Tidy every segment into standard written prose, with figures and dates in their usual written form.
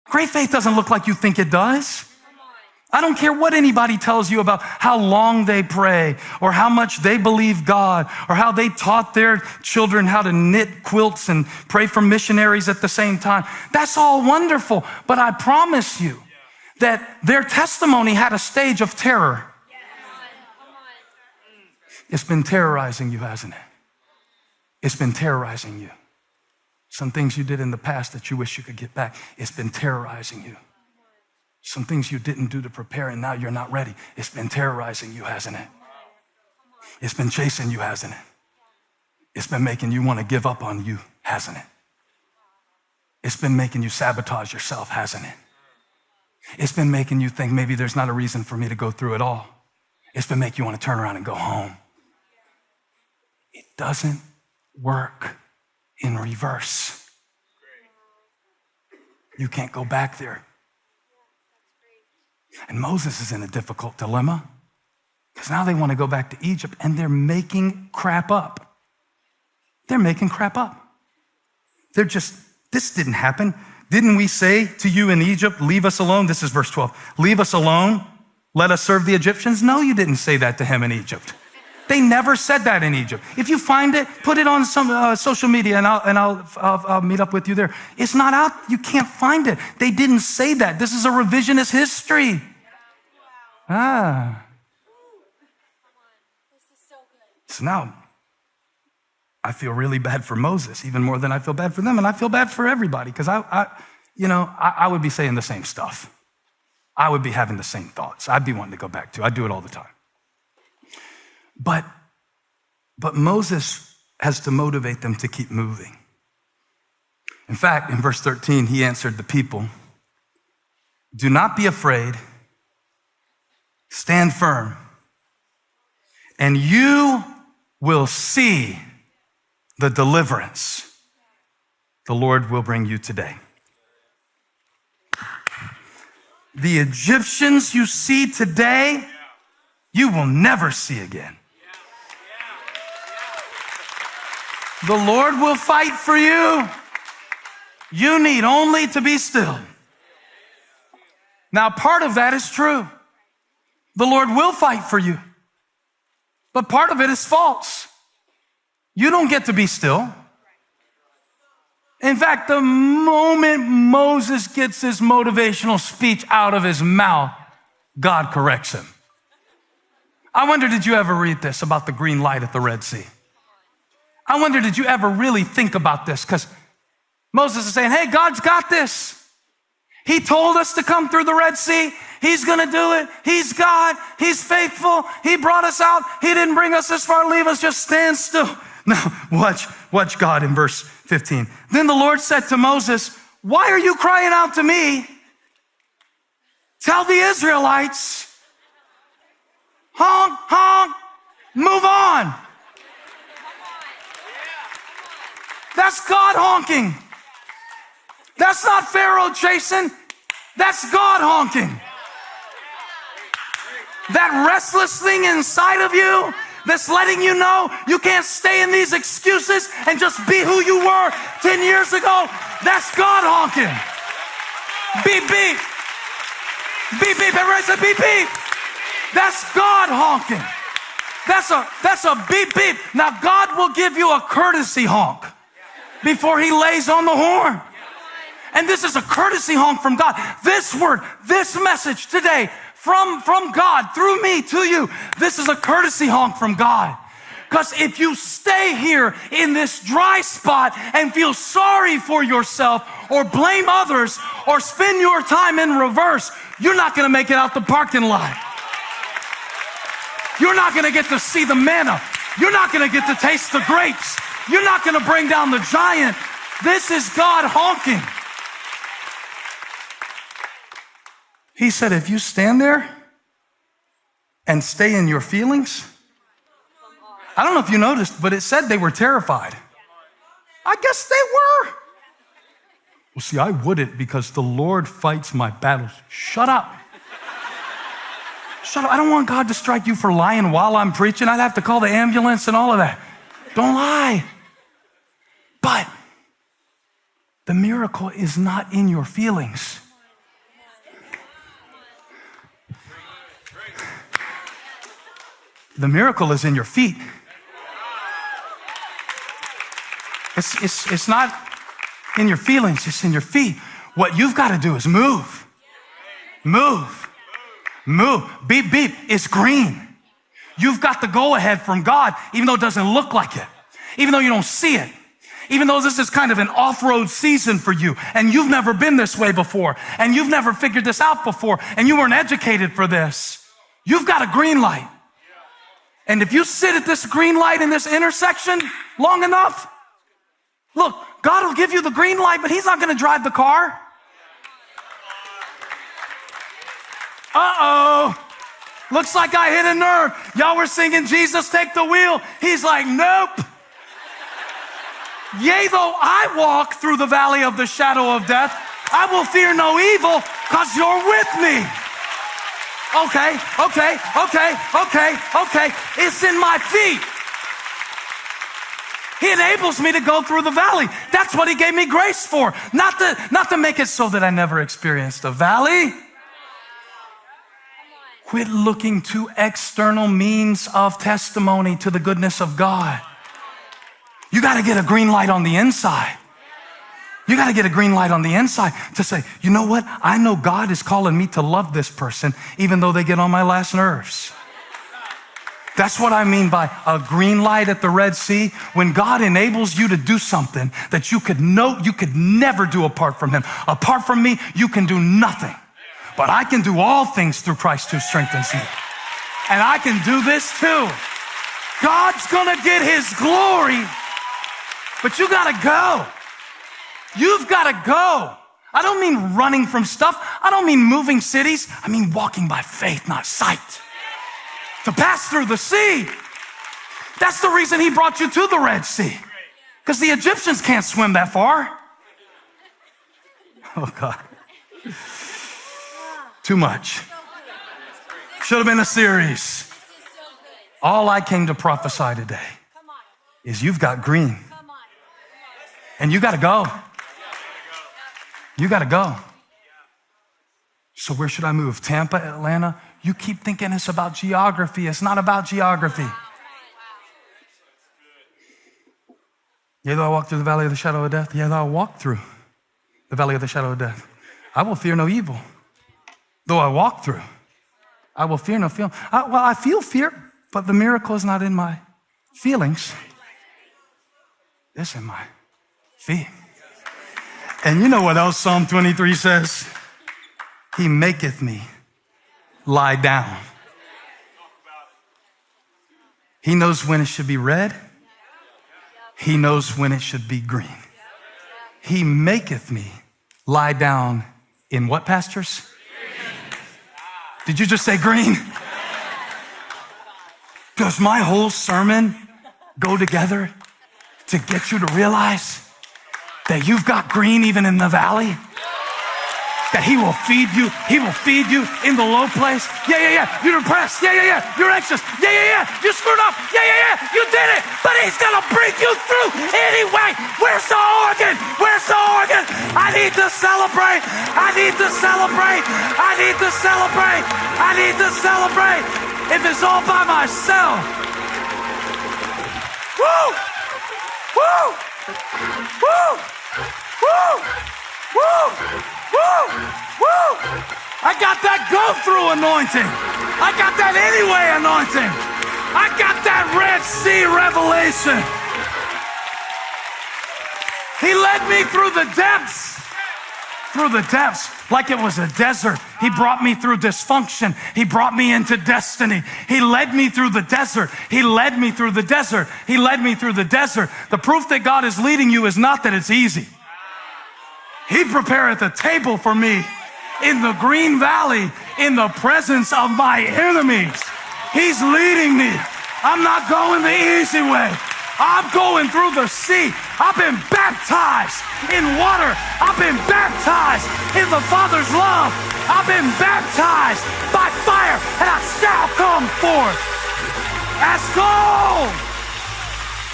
Great faith doesn't look like you think it does. I don't care what anybody tells you about how long they pray or how much they believe God or how they taught their children how to knit quilts and pray for missionaries at the same time. That's all wonderful, but I promise you that their testimony had a stage of terror. It's been terrorizing you, hasn't it? It's been terrorizing you. Some things you did in the past that you wish you could get back, it's been terrorizing you. Some things you didn't do to prepare and now you're not ready. It's been terrorizing you, hasn't it? It's been chasing you, hasn't it? It's been making you want to give up on you, hasn't it? It's been making you sabotage yourself, hasn't it? It's been making you think maybe there's not a reason for me to go through it all. It's been making you want to turn around and go home. It doesn't work in reverse. You can't go back there. And Moses is in a difficult dilemma because now they want to go back to Egypt and they're making crap up. They're making crap up. This didn't happen. Didn't we say to you in Egypt, leave us alone? This is verse 12. Leave us alone. Let us serve the Egyptians. No, you didn't say that to him in Egypt. They never said that in Egypt. If you find it, put it on some social media and I'll meet up with you there. It's not out. You can't find it. They didn't say that. This is a revisionist history. So now I feel really bad for Moses, even more than I feel bad for them. And I feel bad for everybody because I would be saying the same stuff. I would be having the same thoughts. I'd be wanting to go back to. I do it all the time. But Moses has to motivate them to keep moving. In fact, in verse 13, he answered the people, do not be afraid, stand firm, and you will see the deliverance the Lord will bring you today. The Egyptians you see today, you will never see again. The Lord will fight for you. You need only to be still. Now, part of that is true. The Lord will fight for you. But part of it is false. You don't get to be still. In fact, the moment Moses gets his motivational speech out of his mouth, God corrects him. I wonder, did you ever read this about the green light at the Red Sea? I wonder, did you ever really think about this? Because Moses is saying, hey, God's got this. He told us to come through the Red Sea. He's going to do it. He's God. He's faithful. He brought us out. He didn't bring us this far. Leave us. Just stand still. Now, watch God in verse 15. Then the Lord said to Moses, why are you crying out to me? Tell the Israelites, honk, honk, move on. That's God honking. That's not Pharaoh chasing. That's God honking. That restless thing inside of you that's letting you know you can't stay in these excuses and just be who you were 10 years ago, that's God honking. Beep, beep. Beep, beep. Everybody say beep, beep. That's God honking. That's a beep, beep. Now, God will give you a courtesy honk before he lays on the horn. And this is a courtesy honk from God. This word, this message today from God through me to you, this is a courtesy honk from God. Because if you stay here in this dry spot and feel sorry for yourself or blame others or spend your time in reverse, you're not going to make it out the parking lot. You're not going to get to see the manna. You're not going to get to taste the grapes. You're not going to bring down the giant. This is God honking. He said, if you stand there and stay in your feelings, I don't know if you noticed, but it said they were terrified. I guess they were. Well, see, I wouldn't because the Lord fights my battles. Shut up. Shut up. I don't want God to strike you for lying while I'm preaching. I'd have to call the ambulance and all of that. Don't lie. But the miracle is not in your feelings. The miracle is in your feet. It's not in your feelings, it's in your feet. What you've got to do is move. Move. Move. Beep, beep. It's green. You've got the go ahead from God, even though it doesn't look like it, even though you don't see it, even though this is kind of an off-road season for you, and you've never been this way before, and you've never figured this out before, and you weren't educated for this. You've got a green light. And if you sit at this green light in this intersection long enough, look, God will give you the green light, but he's not going to drive the car. Uh-oh. Looks like I hit a nerve. Y'all were singing, Jesus, take the wheel. He's like, nope. Yea, though I walk through the valley of the shadow of death, I will fear no evil because you're with me. Okay. It's in my feet. He enables me to go through the valley. That's what he gave me grace for. Not to make it so that I never experienced a valley. Quit looking to external means of testimony to the goodness of God. You got to get a green light on the inside. You got to get a green light on the inside to say, you know what? I know God is calling me to love this person even though they get on my last nerves. That's what I mean by a green light at the Red Sea. When God enables you to do something that you could never do apart from him. Apart from me, you can do nothing. But I can do all things through Christ who strengthens me. And I can do this too. God's gonna get his glory, but you gotta go. You've gotta go. I don't mean running from stuff. I don't mean moving cities. I mean walking by faith, not sight. To pass through the sea. That's the reason he brought you to the Red Sea. Because the Egyptians can't swim that far. Oh God. Too much. Should have been a series. All I came to prophesy today is you've got green. And you got to go. You got to go. So where should I move? Tampa, Atlanta? You keep thinking it's about geography. It's not about geography. Yea, though I walk through the valley of the shadow of death. Yea, though I walk through the valley of the shadow of death. I will fear no evil. Though I walk through, I will fear no fear. I feel fear, but the miracle is not in my feelings. It's in my feet. And you know what else Psalm 23 says? He maketh me lie down. He knows when it should be red. He knows when it should be green. He maketh me lie down in what, pastors? Did you just say green? Does my whole sermon go together to get you to realize that you've got green even in the valley? That he will feed you. He will feed you in the low place. Yeah. You're depressed. Yeah. You're anxious. Yeah. You screwed up. Yeah. You did it. But he's going to bring you through anyway. Where's the organ? Where's the organ? I need to celebrate. I need to celebrate. I need to celebrate. I need to celebrate. If it's all by myself. Woo! Woo! Woo! Woo! Woo! Woo! Woo! I got that go-through anointing. I got that anyway anointing. I got that Red Sea revelation. He led me through the depths. Through the depths, like it was a desert. He brought me through dysfunction. He brought me into destiny. He led me through the desert. He led me through the desert. He led me through the desert. The proof that God is leading you is not that it's easy. He prepareth a table for me in the green valley in the presence of my enemies. He's leading me. I'm not going the easy way. I'm going through the sea. I've been baptized in water. I've been baptized in the Father's love. I've been baptized by fire, and I shall come forth as gold.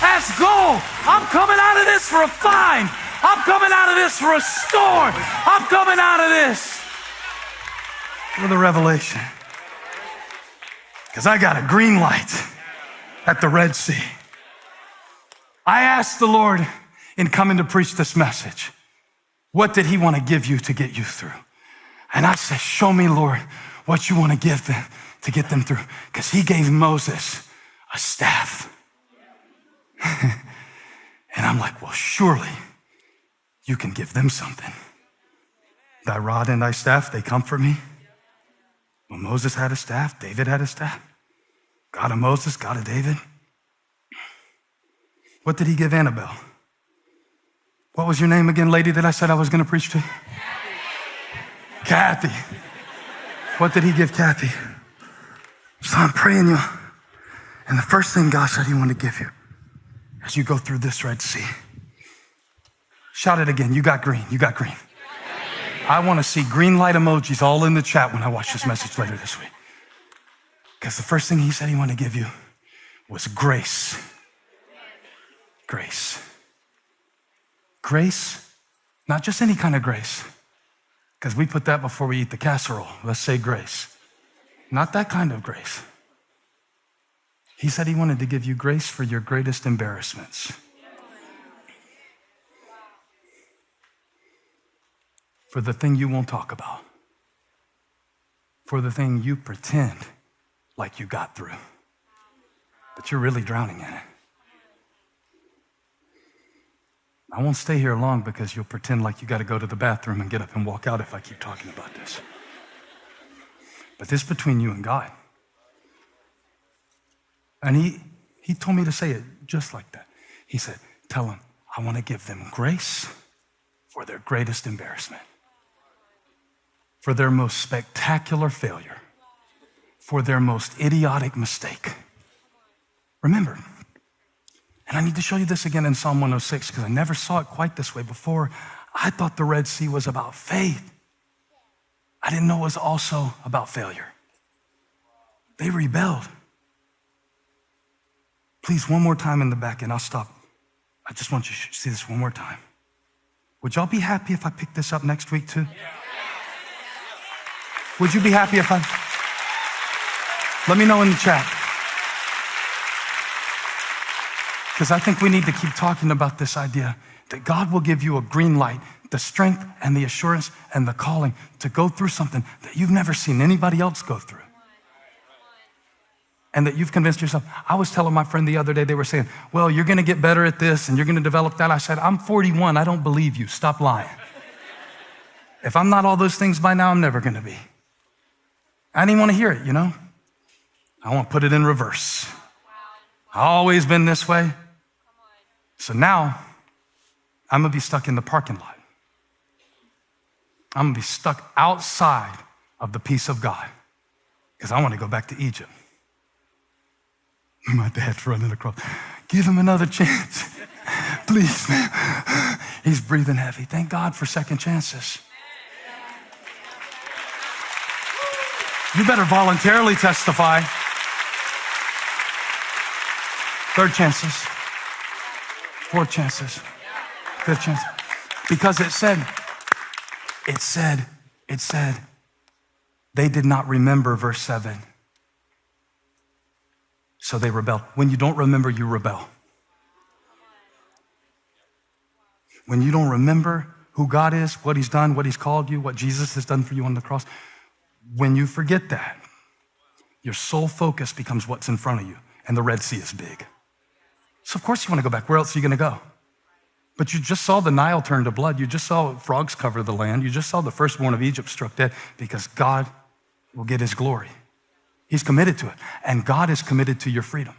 As gold. I'm coming out of this refined. I'm coming out of this restored. I'm coming out of this with a revelation. Because I got a green light. at the Red Sea. I asked the Lord in coming to preach this message, what did he want to give you to get you through? And I said, show me, Lord, what you want to give them to get them through. Because he gave Moses a staff. And I'm like, well, surely you can give them something. Thy rod and thy staff, they comfort me. Well, Moses had a staff, David had a staff. God of Moses, God of David. What did he give Annabelle? What was your name again, lady, that I said I was going to preach to? Kathy. What did he give Kathy? So I'm praying you. And the first thing God said he wanted to give you as you go through this Red Sea. Shout it again. You got green. You got green. I want to see green light emojis all in the chat when I watch this message later this week. Because the first thing he said he wanted to give you was grace. Grace. Grace, not just any kind of grace, because we put that before we eat the casserole. Let's say grace. Not that kind of grace. He said he wanted to give you grace for your greatest embarrassments. For the thing you won't talk about. For the thing you pretend like you got through, but you're really drowning in it. I won't stay here long because you'll pretend like you got to go to the bathroom and get up and walk out if I keep talking about this. But this is between you and God. And he told me to say it just like that. He said, tell them, I want to give them grace for their greatest embarrassment, for their most spectacular failure, for their most idiotic mistake. Remember, and I need to show you this again in Psalm 106 because I never saw it quite this way before. I thought the Red Sea was about faith. I didn't know it was also about failure. They rebelled. Please, one more time in the back and I'll stop. I just want you to see this one more time. Would y'all be happy if I pick this up next week too? Would you be happy if I... Let me know in the chat. Because I think we need to keep talking about this idea that God will give you a green light, the strength and the assurance and the calling to go through something that you've never seen anybody else go through. And that you've convinced yourself. I was telling my friend the other day, they were saying, well, you're going to get better at this and you're going to develop that. I said, I'm 41. I don't believe you. Stop lying. If I'm not all those things by now, I'm never going to be. I didn't even want to hear it, you know? I want to put it in reverse. I've always been this way. So now I'm going to be stuck in the parking lot. I'm going to be stuck outside of the peace of God because I want to go back to Egypt. My dad's running across. Give him another chance. Please, man. He's breathing heavy. Thank God for second chances. You better voluntarily testify. Third chances. Fourth chances. Fifth chance. Because it said, they did not remember, verse 7. So they rebelled. When you don't remember, you rebel. When you don't remember who God is, what he's done, what he's called you, what Jesus has done for you on the cross, when you forget that, your sole focus becomes what's in front of you, and the Red Sea is big. So of course you want to go back. Where else are you going to go? But you just saw the Nile turn to blood. You just saw frogs cover the land. You just saw the firstborn of Egypt struck dead because God will get his glory. He's committed to it. And God is committed to your freedom.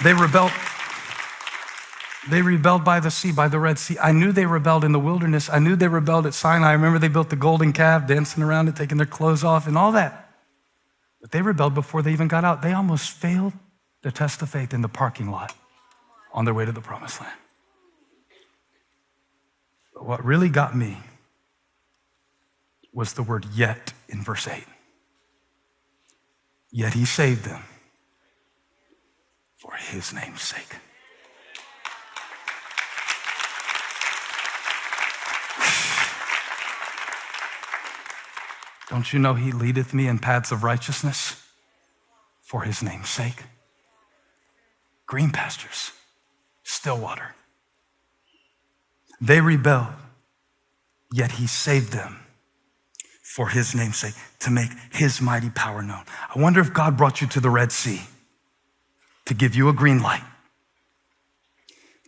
They rebelled by the sea, by the Red Sea. I knew they rebelled in the wilderness. I knew they rebelled at Sinai. I remember they built the golden calf, dancing around it, taking their clothes off and all that. But they rebelled before they even got out. They almost failed their test of faith in the parking lot on their way to the promised land. But what really got me was the word yet in verse 8. Yet he saved them for his name's sake. Don't you know he leadeth me in paths of righteousness for his name's sake? Green pastures, still water. They rebelled, yet he saved them for his name's sake, to make his mighty power known. I wonder if God brought you to the Red Sea to give you a green light,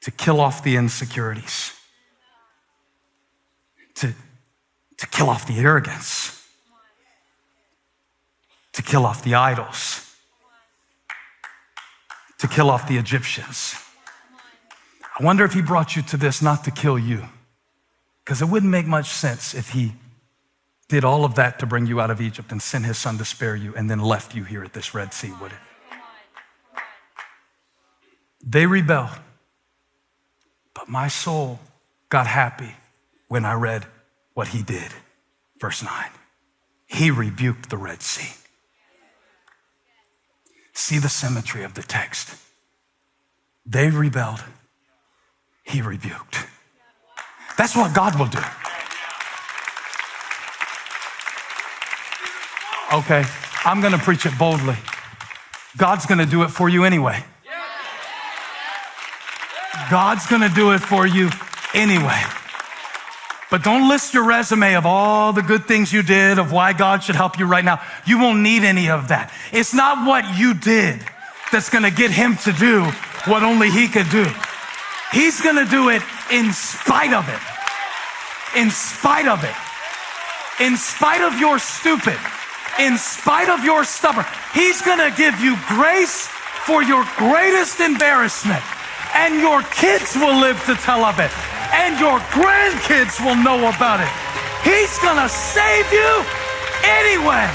to kill off the insecurities, to kill off the arrogance, to kill off the idols, to kill off the Egyptians. I wonder if he brought you to this not to kill you, because it wouldn't make much sense if he did all of that to bring you out of Egypt and sent his son to spare you and then left you here at this Red Sea, would it? They rebelled, but my soul got happy when I read what he did. Verse 9, he rebuked the Red Sea. See the symmetry of the text. They rebelled, he rebuked. That's what God will do. Okay, I'm gonna preach it boldly. God's gonna do it for you anyway. God's gonna do it for you anyway. But don't list your resume of all the good things you did, of why God should help you right now. You won't need any of that. It's not what you did that's gonna get him to do what only he could do. He's gonna do it in spite of it. In spite of it. In spite of your stupid. In spite of your stubborn. He's gonna give you grace for your greatest embarrassment. And your kids will live to tell of it. And your grandkids will know about it. He's gonna save you anyway.